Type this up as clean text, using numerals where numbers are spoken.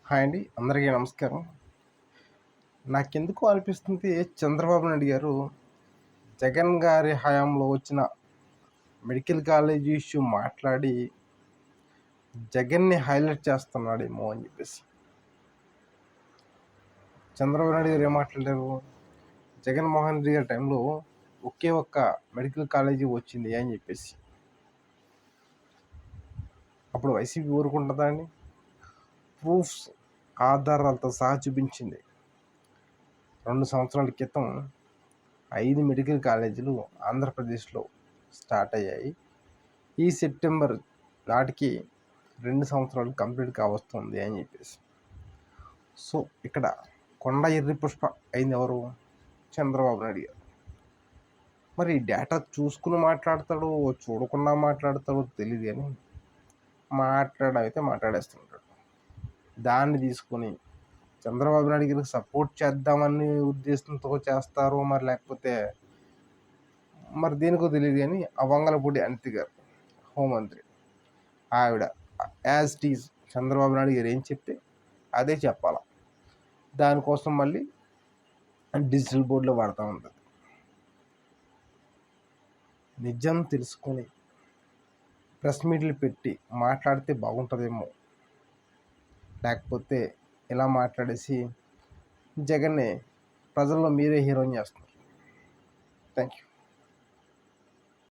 Hi అండి. అందరికీ నమస్కారం. నాకెందుకో అనిపిస్తుంది చంద్రబాబు నాయుడు గారు జగన్ గారి హయాంలో వచ్చిన మెడికల్ కాలేజీ ఇష్యూ మాట్లాడి జగన్‌ని హైలైట్ చేస్తున్నాడేమో అని చెప్పేసి. చంద్రబాబు నాయుడు గారు ఏం మాట్లాడారు? జగన్మోహన్ రెడ్డి గారి టైంలో ఒకే ఒక్క మెడికల్ కాలేజీ వచ్చింది అని చెప్పేసి. అప్పుడు వైసీపీ ఊరుకుంటుందా అండి? ప్రూఫ్స్ ఆధారాలతో సహా చూపించింది. 2 సంవత్సరాల క్రితం 5 మెడికల్ కాలేజీలు ఆంధ్రప్రదేశ్లో స్టార్ట్ అయ్యాయి. ఈ సెప్టెంబర్ నాటికి 2 సంవత్సరాలు కంప్లీట్ కావస్తుంది అని చెప్పేసి. సో ఇక్కడ కొండ ఎర్రి పుష్ప అయింది ఎవరు? చంద్రబాబు నాయుడు గారు. మరి డేటా చూసుకుని మాట్లాడతాడో చూడకుండా మాట్లాడతాడో తెలియదు, కానీ మాట్లాడైతే మాట్లాడేస్తుంటాడు. దాన్ని తీసుకొని చంద్రబాబు నాయుడు గారికి సపోర్ట్ చేద్దామని ఉద్దేశంతో చేస్తారో మరి లేకపోతే మరి దేనికో తెలియదు, కానీ ఆ వంగలపూడి అనిత గారు హోంమంత్రి ఆవిడ యాజ్ టీజ్ చంద్రబాబు నాయుడు గారు ఏం చెప్తే అదే చెప్పాల. దానికోసం మళ్ళీ డిజిటల్ బోర్డులో వాడుతూ ఉంటుంది. నిజం తెలుసుకొని ప్రెస్ మీట్లు పెట్టి మాట్లాడితే బాగుంటుందేమో. లేకపోతే ఇలా మాట్లాడేసి జగన్ని ప్రజల్లో మీరే హీరోని చేస్తున్నారు. Thank you.